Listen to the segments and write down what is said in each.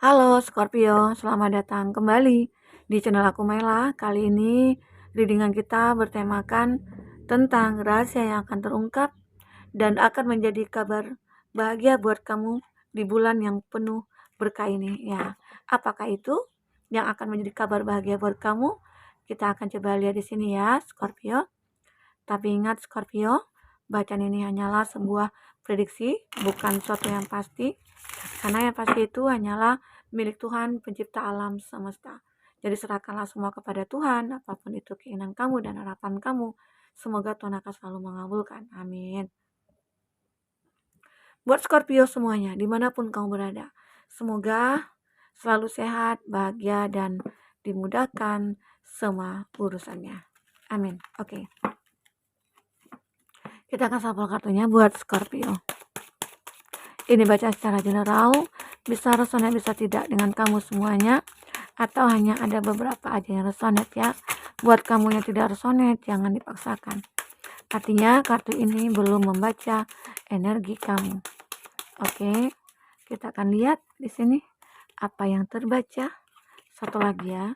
Halo Scorpio, selamat datang kembali di channel aku Mela. Kali ini readingan kita bertemakan tentang rahasia yang akan terungkap dan akan menjadi kabar bahagia buat kamu di bulan yang penuh berkah ini. Ya, apakah itu yang akan menjadi kabar bahagia buat kamu? Kita akan coba lihat di sini ya, Scorpio. Tapi ingat Scorpio, bacaan ini hanyalah sebuah prediksi, bukan sesuatu yang pasti. Karena yang pasti itu hanyalah milik Tuhan pencipta alam semesta. Jadi serahkanlah semua kepada Tuhan, apapun itu keinginan kamu dan harapan kamu. Semoga Tuhan akan selalu mengabulkan. Amin. Buat Scorpio semuanya, dimanapun kamu berada. Semoga selalu sehat, bahagia, dan dimudahkan semua urusannya. Amin. Oke. Kita akan sampel kartunya buat Scorpio. Ini baca secara general, bisa resonate bisa tidak dengan kamu semuanya, atau hanya ada beberapa aja yang resonate ya. Buat kamu yang tidak resonate, jangan dipaksakan. Artinya kartu ini belum membaca energi kamu. Oke, kita akan lihat di sini apa yang terbaca. Satu lagi ya.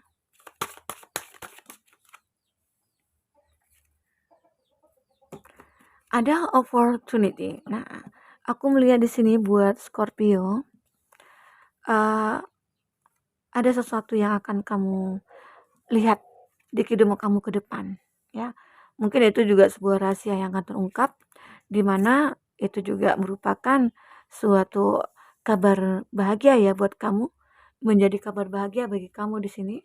Ada opportunity. Nah, aku melihat di sini buat Scorpio, ada sesuatu yang akan kamu lihat di kehidupan kamu ke depan, ya. Mungkin itu juga sebuah rahasia yang akan terungkap, di mana itu juga merupakan suatu kabar bahagia ya buat kamu, menjadi kabar bahagia bagi kamu di sini.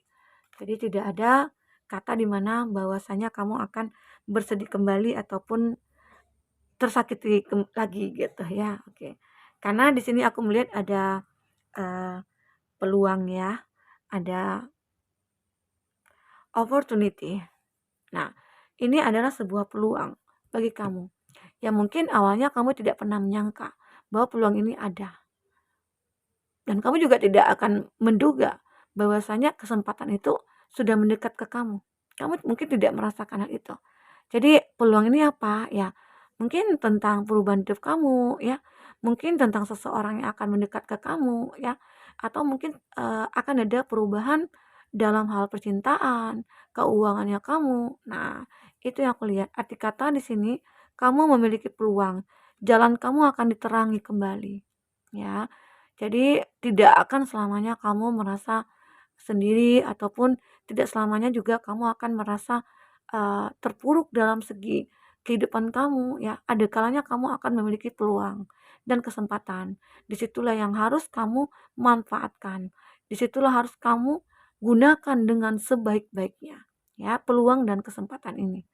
Jadi tidak ada kata di mana bahwasanya kamu akan bersedih kembali ataupun tersakiti lagi gitu ya. Oke. Karena di sini aku melihat ada peluang ya, ada opportunity. Nah, ini adalah sebuah peluang bagi kamu. Yang mungkin awalnya kamu tidak pernah menyangka bahwa peluang ini ada. Dan kamu juga tidak akan menduga bahwasanya kesempatan itu sudah mendekat ke kamu. Kamu mungkin tidak merasakan hal itu. Jadi peluang ini apa? Ya, mungkin tentang perubahan hidup kamu ya. Mungkin tentang seseorang yang akan mendekat ke kamu ya. Atau mungkin akan ada perubahan dalam hal percintaan, keuangannya kamu. Nah, itu yang aku lihat. Arti kata di sini kamu memiliki peluang. Jalan kamu akan diterangi kembali. Ya. Jadi tidak akan selamanya kamu merasa sendiri ataupun tidak selamanya juga kamu akan merasa terpuruk dalam segi kehidupan kamu ya. Ada kalanya kamu akan memiliki peluang dan kesempatan. Disitulah yang harus kamu manfaatkan. Disitulah harus kamu gunakan dengan sebaik-baiknya ya peluang dan kesempatan ini.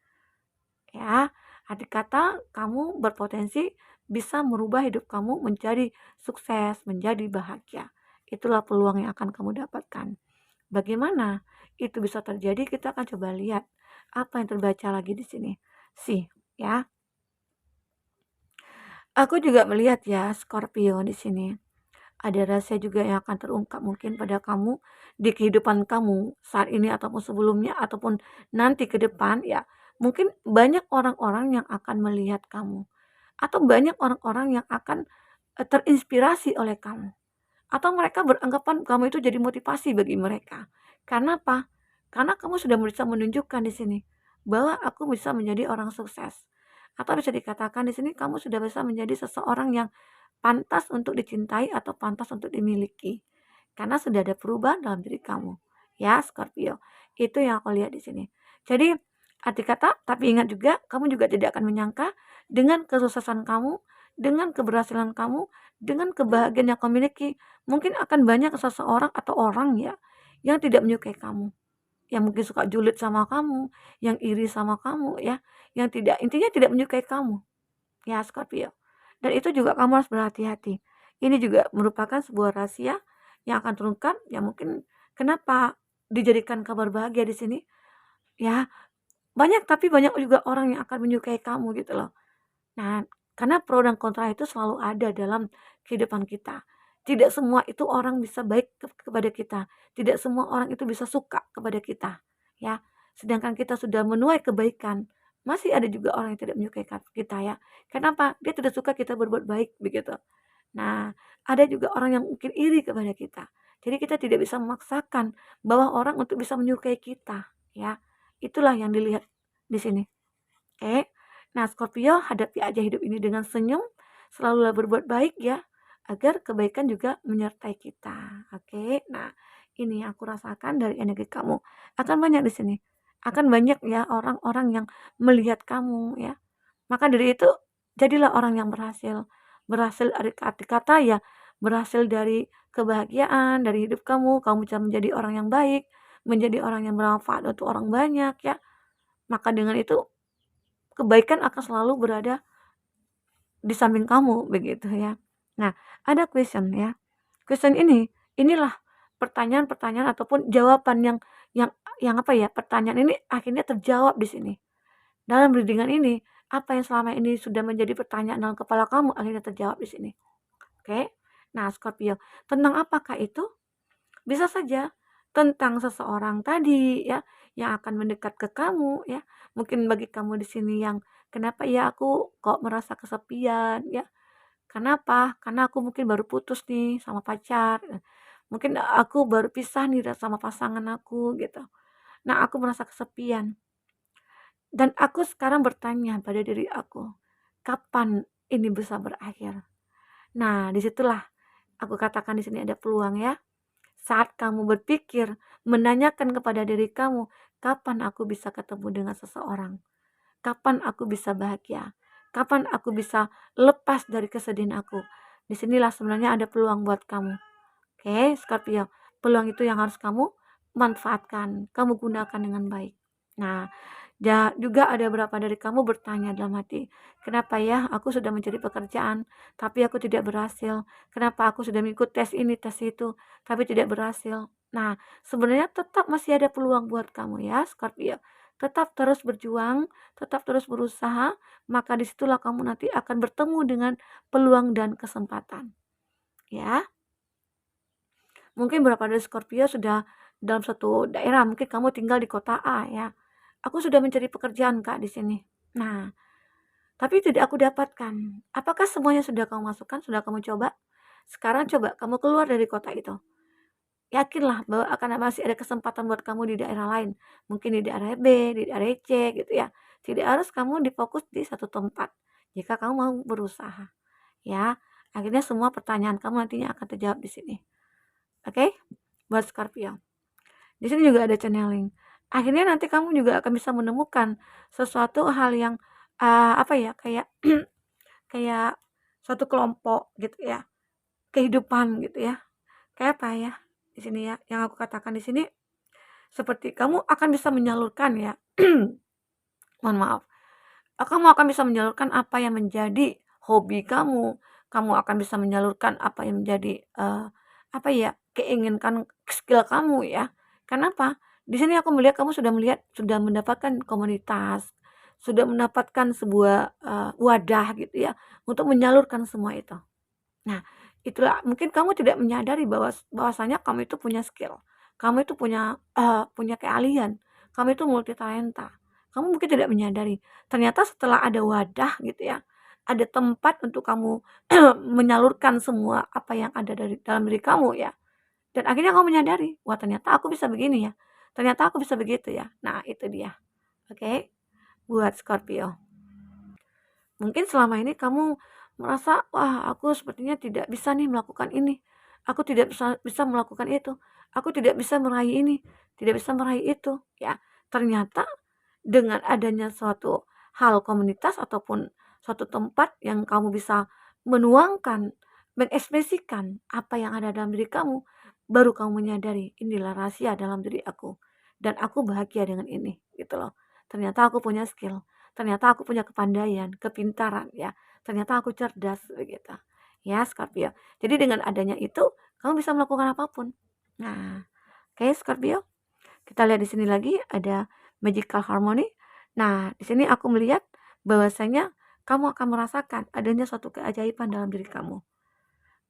Ya, arti kata kamu berpotensi bisa merubah hidup kamu menjadi sukses, menjadi bahagia. Itulah peluang yang akan kamu dapatkan. Bagaimana itu bisa terjadi? Kita akan coba lihat apa yang terbaca lagi di sini. Sih, ya. Aku juga melihat ya Scorpio di sini. Ada rahasia juga yang akan terungkap mungkin pada kamu di kehidupan kamu saat ini ataupun sebelumnya ataupun nanti ke depan ya. Mungkin banyak orang-orang yang akan melihat kamu atau banyak orang-orang yang akan terinspirasi oleh kamu atau mereka beranggapan kamu itu jadi motivasi bagi mereka. Karena apa? Karena kamu sudah bisa menunjukkan di sini bahwa aku bisa menjadi orang sukses. Atau bisa dikatakan di sini kamu sudah bisa menjadi seseorang yang pantas untuk dicintai atau pantas untuk dimiliki. Karena sudah ada perubahan dalam diri kamu. Ya, Scorpio. Itu yang aku lihat di sini. Jadi, arti kata, tapi ingat juga, kamu juga tidak akan menyangka dengan kesuksesan kamu, dengan keberhasilan kamu, dengan kebahagiaan yang kamu miliki, mungkin akan banyak seseorang atau orang ya yang tidak menyukai kamu, yang mungkin suka julid sama kamu, yang iri sama kamu ya, yang tidak intinya tidak menyukai kamu. Ya, Scorpio. Dan itu juga kamu harus berhati-hati. Ini juga merupakan sebuah rahasia yang akan terungkap, ya mungkin kenapa dijadikan kabar bahagia di sini. Ya, banyak tapi banyak juga orang yang akan menyukai kamu gitu loh. Nah, karena pro dan kontra itu selalu ada dalam kehidupan kita. Tidak semua itu orang bisa baik kepada kita. Tidak semua orang itu bisa suka kepada kita. Ya, sedangkan kita sudah menuai kebaikan, masih ada juga orang yang tidak menyukai kita ya. Kenapa? Dia tidak suka kita berbuat baik begitu. Nah, ada juga orang yang mungkin iri kepada kita. Jadi kita tidak bisa memaksakan bahwa orang untuk bisa menyukai kita, ya. Itulah yang dilihat di sini. Oke. Nah, Scorpio hadapi aja hidup ini dengan senyum, selalulah berbuat baik ya, agar kebaikan juga menyertai kita. Oke. Nah, ini yang aku rasakan dari energi kamu. Akan banyak di sini. Akan banyak ya orang-orang yang melihat kamu ya. Maka dari itu jadilah orang yang berhasil. Berhasil arti kata ya, berhasil dari kebahagiaan, dari hidup kamu bisa menjadi orang yang baik, menjadi orang yang bermanfaat untuk orang banyak ya. Maka dengan itu kebaikan akan selalu berada di samping kamu begitu ya. Nah, ada question ya. Question inilah pertanyaan-pertanyaan ataupun jawaban yang yang apa ya? Pertanyaan ini akhirnya terjawab di sini. Dalam readingan ini, apa yang selama ini sudah menjadi pertanyaan dalam kepala kamu akhirnya terjawab di sini. Oke. Nah, Scorpio, tentang apakah itu? Bisa saja tentang seseorang tadi ya, yang akan mendekat ke kamu ya. Mungkin bagi kamu di sini yang, "Kenapa ya aku kok merasa kesepian?" ya. "Kenapa?" "Karena aku mungkin baru putus nih sama pacar, mungkin aku baru pisah nih sama pasangan aku," gitu. Nah, aku merasa kesepian dan aku sekarang bertanya pada diri aku, "Kapan ini bisa berakhir?" Nah, disitulah aku katakan di sini ada peluang ya. Saat kamu berpikir, menanyakan kepada diri kamu, kapan aku bisa ketemu dengan seseorang? Kapan aku bisa bahagia? Kapan aku bisa lepas dari kesedihan aku? Disinilah sebenarnya ada peluang buat kamu. Oke, Scorpio. Peluang itu yang harus kamu manfaatkan, kamu gunakan dengan baik. Nah, juga ada beberapa dari kamu bertanya dalam hati, "Kenapa ya aku sudah mencari pekerjaan, tapi aku tidak berhasil? Kenapa aku sudah mengikut tes ini, tes itu, tapi tidak berhasil?" Nah, sebenarnya tetap masih ada peluang buat kamu ya, Scorpio. Tetap terus berjuang, tetap terus berusaha, maka disitulah kamu nanti akan bertemu dengan peluang dan kesempatan. Ya, mungkin beberapa dari Scorpio sudah dalam satu daerah, mungkin kamu tinggal di kota A ya. Aku sudah mencari pekerjaan Kak di sini. Nah, tapi tidak aku dapatkan. Apakah semuanya sudah kamu masukkan, sudah kamu coba? Sekarang coba kamu keluar dari kota itu. Yakinlah bahwa akan masih ada kesempatan buat kamu di daerah lain. Mungkin di daerah B, di daerah C gitu ya. Tidak harus kamu difokus di satu tempat. Jika kamu mau berusaha, ya. Akhirnya semua pertanyaan kamu nantinya akan terjawab di sini. Oke? Buat Scorpio. Di sini juga ada channeling. Akhirnya nanti kamu juga akan bisa menemukan sesuatu hal yang apa ya, kayak kayak suatu kelompok gitu ya, kehidupan gitu ya. Kayak apa ya? Di sini ya, yang aku katakan di sini seperti kamu akan bisa menyalurkan ya. Mohon maaf. Kamu akan bisa menyalurkan apa yang menjadi hobi kamu. Kamu akan bisa menyalurkan apa yang menjadi apa ya, keinginkan skill kamu ya. Kenapa? Di sini aku melihat kamu sudah mendapatkan komunitas, sudah mendapatkan sebuah wadah gitu ya untuk menyalurkan semua itu. Nah, itulah mungkin kamu tidak menyadari bahwasanya kamu itu punya skill, kamu itu punya keahlian, kamu itu multitalenta. Kamu mungkin tidak menyadari, ternyata setelah ada wadah gitu ya, ada tempat untuk kamu menyalurkan semua apa yang ada dari dalam diri kamu ya, dan akhirnya kamu menyadari, "Wah, ternyata aku bisa begini ya, ternyata aku bisa begitu ya." Nah, itu dia, oke, buat Scorpio. Mungkin selama ini kamu merasa, "Wah, aku sepertinya tidak bisa nih melakukan ini. Aku tidak bisa melakukan itu. Aku tidak bisa meraih ini, tidak bisa meraih itu." Ya, ternyata dengan adanya suatu hal komunitas ataupun suatu tempat yang kamu bisa menuangkan, mengekspresikan apa yang ada dalam diri kamu, baru kamu menyadari, "Inilah rahasia dalam diri aku dan aku bahagia dengan ini." Gitu loh. Ternyata aku punya skill. Ternyata aku punya kepandaian, kepintaran ya. Ternyata aku cerdas begitu. Ya, Scorpio. Jadi dengan adanya itu, kamu bisa melakukan apapun. Nah, oke Scorpio. Kita lihat di sini lagi ada magical harmony. Nah, di sini aku melihat bahwasanya kamu akan merasakan adanya suatu keajaiban dalam diri kamu.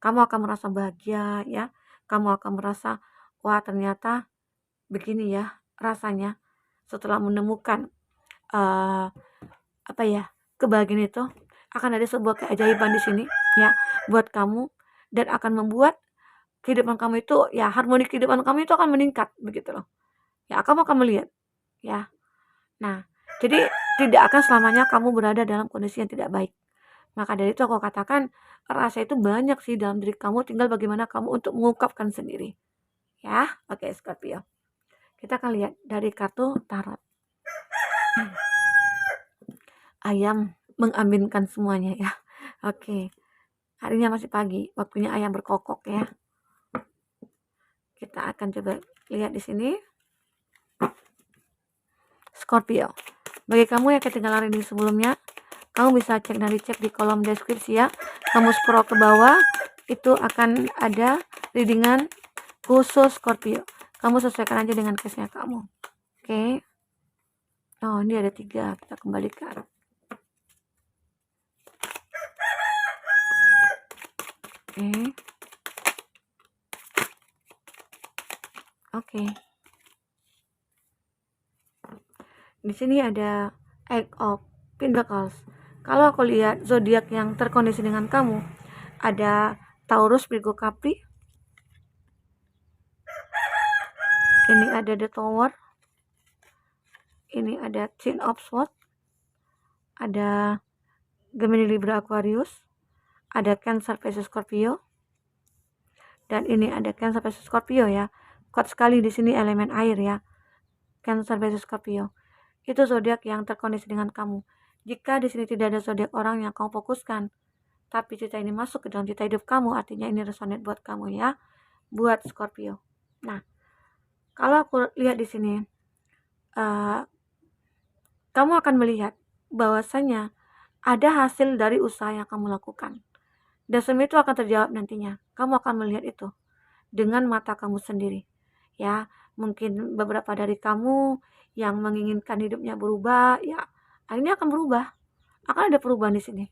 Kamu akan merasa bahagia ya. Kamu akan merasa, wah ternyata begini ya rasanya setelah menemukan eh, apa ya, kebahagiaan itu akan ada sebuah keajaiban di sini ya buat kamu dan akan membuat kehidupan kamu itu ya harmoni kehidupan kamu itu akan meningkat begitu loh. Ya, kamu akan melihat ya. Nah, jadi tidak akan selamanya kamu berada dalam kondisi yang tidak baik. Maka dari itu aku katakan rasa itu banyak sih dalam diri kamu, tinggal bagaimana kamu untuk mengungkapkan sendiri. Ya, oke Scorpio. Kita akan lihat dari kartu tarot. Ayam mengaminkan semuanya ya. Oke. Harinya masih pagi, waktunya ayam berkokok ya. Kita akan coba lihat di sini. Scorpio. Bagi kamu yang ketinggalan reading sebelumnya, kamu bisa cek dan dicek di kolom deskripsi ya. Kamu scroll ke bawah, itu akan ada readingan khusus Scorpio. Kamu sesuaikan aja dengan case-nya kamu. Oke. Oh, ini ada 3. Kita kembalikan. Oke. Oke. Di sini ada Eight of Pentacles. Kalau aku lihat zodiak yang terkondisi dengan kamu, ada Taurus, Virgo, Capri. Ini ada The Tower. Ini ada Ten of Swords. Ada Gemini, Libra, Aquarius. Ada Cancer versus Scorpio. Dan ini ada Cancer versus Scorpio ya. Kuat sekali di sini elemen air ya. Cancer versus Scorpio. Itu zodiak yang terkondisi dengan kamu. Jika di sini tidak ada zodiak orang yang kamu fokuskan, tapi cerita ini masuk ke dalam cerita hidup kamu, artinya ini resonate buat kamu ya, buat Scorpio. Nah, kalau aku lihat di sini, kamu akan melihat bahwasanya ada hasil dari usaha yang kamu lakukan. Dan semua itu akan terjawab nantinya. Kamu akan melihat itu dengan mata kamu sendiri. Ya, mungkin beberapa dari kamu yang menginginkan hidupnya berubah, ya akhirnya akan berubah. Akan ada perubahan di sini.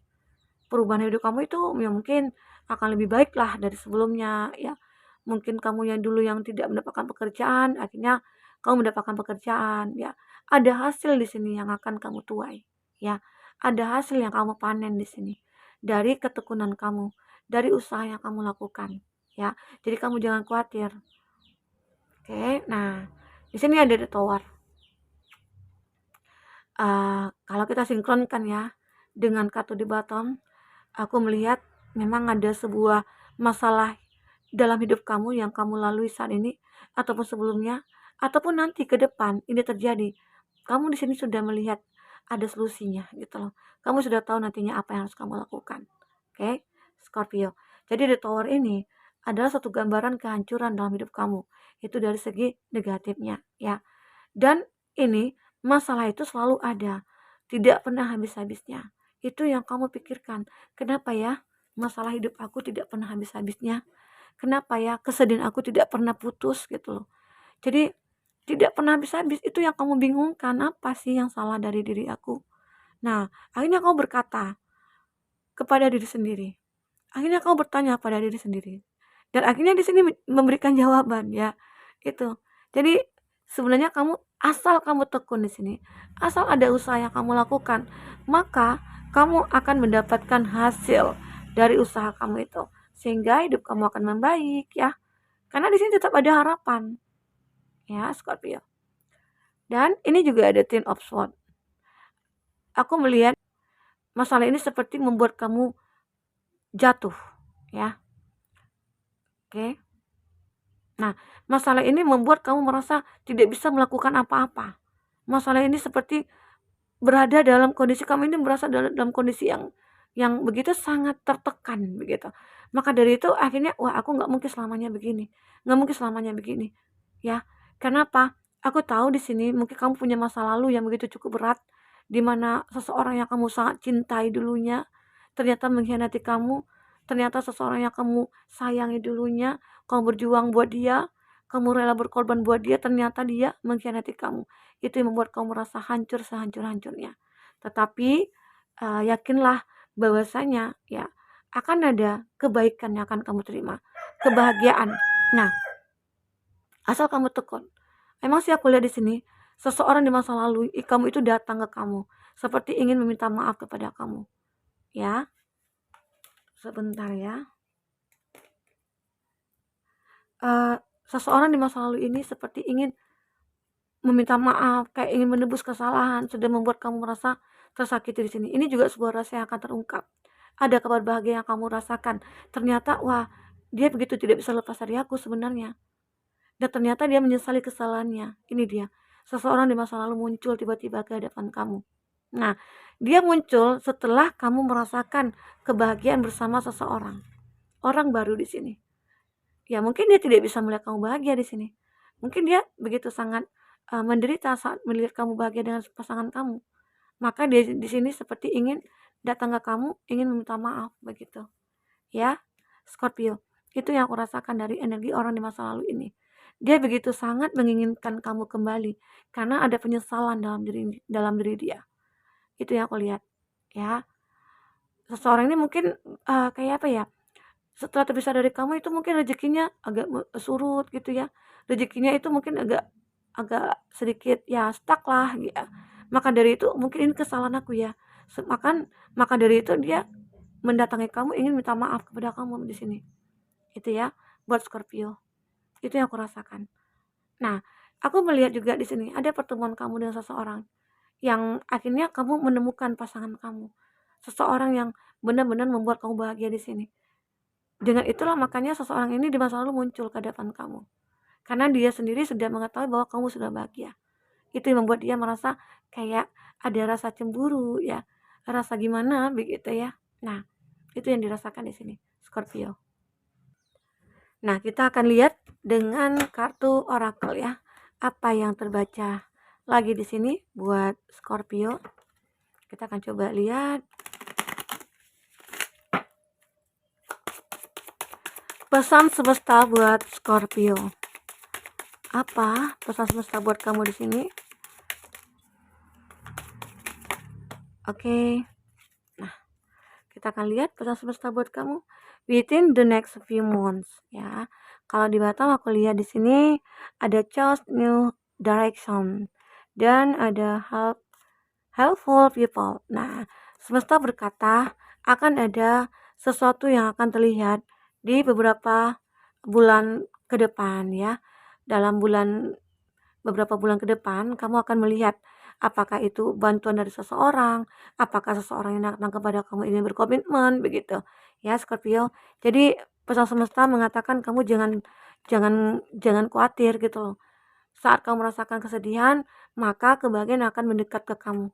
Perubahan hidup kamu itu ya mungkin akan lebih baik lah dari sebelumnya ya. Mungkin kamu yang dulu yang tidak mendapatkan pekerjaan, akhirnya kamu mendapatkan pekerjaan ya. Ada hasil di sini yang akan kamu tuai ya. Ada hasil yang kamu panen di sini dari ketekunan kamu, dari usaha yang kamu lakukan ya. Jadi kamu jangan khawatir. Oke, nah di sini ada The Tower. Kalau kita sinkronkan ya dengan kartu di bottom, aku melihat memang ada sebuah masalah dalam hidup kamu yang kamu lalui saat ini ataupun sebelumnya ataupun nanti ke depan ini terjadi. Kamu di sini sudah melihat ada solusinya gitu loh. Kamu sudah tahu nantinya apa yang harus kamu lakukan. Oke, Scorpio. Jadi The Tower ini adalah satu gambaran kehancuran dalam hidup kamu. Itu dari segi negatifnya ya. Dan ini masalah itu selalu ada. Tidak pernah habis-habisnya. Itu yang kamu pikirkan. Kenapa ya masalah hidup aku tidak pernah habis-habisnya? Kenapa ya kesedihan aku tidak pernah putus gitu loh. Jadi tidak pernah habis-habis, itu yang kamu bingungkan, apa sih yang salah dari diri aku? Nah, akhirnya kamu berkata kepada diri sendiri. Akhirnya kamu bertanya pada diri sendiri. Dan akhirnya di sini memberikan jawaban ya. Itu. Jadi sebenarnya asal kamu tekun di sini, asal ada usaha yang kamu lakukan, maka kamu akan mendapatkan hasil dari usaha kamu itu. Sehingga hidup kamu akan membaik ya. Karena di sini tetap ada harapan. Ya, Scorpio. Dan ini juga ada Ten of Swords. Aku melihat masalah ini seperti membuat kamu jatuh, ya. Oke. Nah, masalah ini membuat kamu merasa tidak bisa melakukan apa-apa. Masalah ini seperti berada dalam kondisi kamu ini merasa dalam kondisi yang begitu sangat tertekan begitu. Maka dari itu akhirnya wah aku nggak mungkin selamanya begini, nggak mungkin selamanya begini, ya. Kenapa? Aku tahu di sini mungkin kamu punya masa lalu yang begitu cukup berat, di mana seseorang yang kamu sangat cintai dulunya ternyata mengkhianati kamu, ternyata seseorang yang kamu sayangi dulunya, kamu berjuang buat dia, kamu rela berkorban buat dia, ternyata dia mengkhianati kamu. Itu yang membuat kamu merasa hancur sehancur-hancurnya. Tetapi yakinlah bahwasanya ya akan ada kebaikan yang akan kamu terima, kebahagiaan. Nah, asal kamu tekun. Emang sih aku lihat di sini seseorang di masa lalu kamu itu datang ke kamu seperti ingin meminta maaf kepada kamu. Ya, sebentar ya. seseorang di masa lalu ini seperti ingin meminta maaf, kayak ingin menebus kesalahan, sudah membuat kamu merasa tersakiti di sini. Ini juga sebuah rasa yang akan terungkap. Ada kabar bahagia yang kamu rasakan. Ternyata, wah, dia begitu tidak bisa lepas dari aku sebenarnya. Dan ternyata dia menyesali kesalahannya. Ini dia. Seseorang di masa lalu muncul tiba-tiba ke hadapan kamu. Nah, dia muncul setelah kamu merasakan kebahagiaan bersama seseorang. Orang baru di sini. Ya, mungkin dia tidak bisa melihat kamu bahagia di sini. Mungkin dia begitu sangat menderita saat melihat kamu bahagia dengan pasangan kamu. Maka dia di sini seperti ingin datang ke kamu, ingin meminta maaf begitu. Ya, Scorpio. Itu yang aku rasakan dari energi orang di masa lalu ini. Dia begitu sangat menginginkan kamu kembali karena ada penyesalan dalam diri dia. Itu yang aku lihat. Ya, seseorang ini mungkin kayak apa ya? Setelah terpisah dari kamu itu mungkin rezekinya agak surut gitu ya. Rezekinya itu mungkin agak agak sedikit ya stuck lah ya. Maka dari itu mungkin ini kesalahan aku ya. Maka dari itu dia mendatangi kamu ingin minta maaf kepada kamu di sini. Itu ya buat Scorpio. Itu yang aku rasakan. Nah, aku melihat juga di sini ada pertemuan kamu dengan seseorang yang akhirnya kamu menemukan pasangan kamu. Seseorang yang benar-benar membuat kamu bahagia di sini. Dengan itulah makanya seseorang ini di masa lalu muncul ke hadapan kamu. Karena dia sendiri sudah mengetahui bahwa kamu sudah bahagia. Itu yang membuat dia merasa kayak ada rasa cemburu ya. Rasa gimana begitu ya. Nah, itu yang dirasakan di sini, Scorpio. Nah, kita akan lihat dengan kartu oracle ya. Apa yang terbaca lagi di sini buat Scorpio. Kita akan coba lihat. Pesan semesta buat Scorpio. Apa pesan semesta buat kamu di sini? Oke. Nah, kita akan lihat pesan semesta buat kamu within the next few months ya. Kalau di Batam aku lihat di sini ada choose new direction dan ada helpful people. Nah, semesta berkata akan ada sesuatu yang akan terlihat di beberapa bulan ke depan ya. Dalam beberapa bulan ke depan kamu akan melihat apakah itu bantuan dari seseorang, apakah seseorang yang datang kepada kamu ini berkomitmen begitu. Ya, Scorpio. Jadi pesan semesta mengatakan kamu jangan jangan jangan khawatir gitu loh. Saat kamu merasakan kesedihan, maka kebahagiaan akan mendekat ke kamu.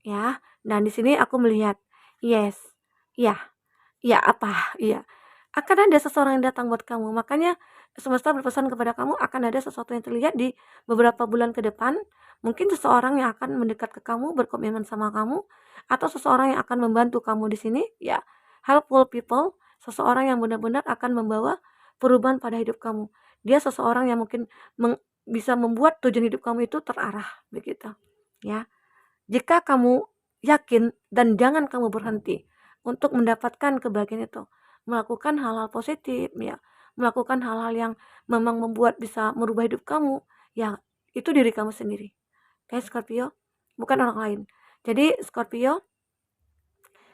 Ya, dan di sini aku melihat yes. Ya, ya apa? Iya. Akan ada seseorang yang datang buat kamu. Makanya semesta berpesan kepada kamu akan ada sesuatu yang terlihat di beberapa bulan ke depan. Mungkin seseorang yang akan mendekat ke kamu, berkomitmen sama kamu, atau seseorang yang akan membantu kamu di sini. Ya, helpful people, seseorang yang benar-benar akan membawa perubahan pada hidup kamu. Dia seseorang yang mungkin bisa membuat tujuan hidup kamu itu terarah begitu. Ya, jika kamu yakin dan jangan kamu berhenti untuk mendapatkan kebahagiaan itu, melakukan hal-hal positif ya, melakukan hal-hal yang memang membuat bisa merubah hidup kamu, ya itu diri kamu sendiri. Kayak Scorpio, bukan orang lain. Jadi Scorpio,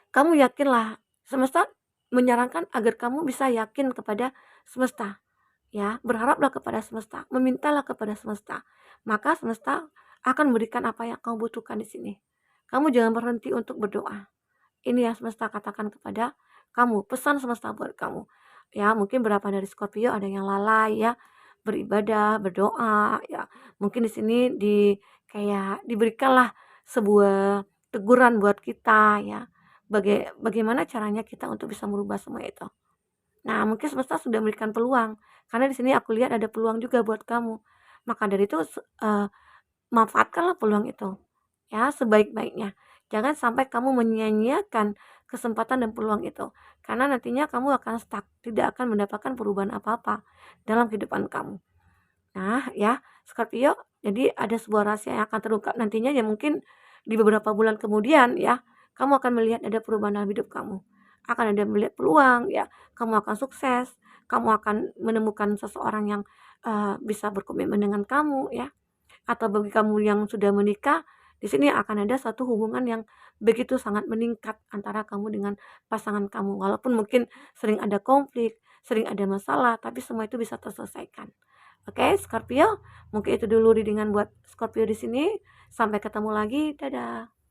kamu yakinlah, semesta menyarankan agar kamu bisa yakin kepada semesta. Ya, berharaplah kepada semesta, memintalah kepada semesta. Maka semesta akan memberikan apa yang kamu butuhkan di sini. Kamu jangan berhenti untuk berdoa. Ini yang semesta katakan kepada kamu, pesan semesta buat kamu. Ya, mungkin berapa dari Scorpio ada yang lalai ya, beribadah, berdoa ya. Mungkin di sini kayak diberikanlah sebuah teguran buat kita ya. Bagaimana caranya kita untuk bisa merubah semua itu. Nah, mungkin semesta sudah memberikan peluang. Karena di sini aku lihat ada peluang juga buat kamu. Maka dari itu manfaatkanlah peluang itu. Ya, sebaik-baiknya. Jangan sampai kamu menyia-nyiakan kesempatan dan peluang itu. Karena nantinya kamu akan stuck, tidak akan mendapatkan perubahan apa-apa dalam kehidupan kamu. Nah, ya, Scorpio, jadi ada sebuah rahasia yang akan terungkap nantinya yang mungkin di beberapa bulan kemudian ya, kamu akan melihat ada perubahan dalam hidup kamu. Akan ada melihat peluang ya, kamu akan sukses, kamu akan menemukan seseorang yang bisa berkomitmen dengan kamu ya. Atau bagi kamu yang sudah menikah, di sini akan ada satu hubungan yang begitu sangat meningkat antara kamu dengan pasangan kamu. Walaupun mungkin sering ada konflik, sering ada masalah, tapi semua itu bisa terselesaikan. Oke, Scorpio, mungkin itu dulu readingan buat Scorpio di sini. Sampai ketemu lagi. Dadah.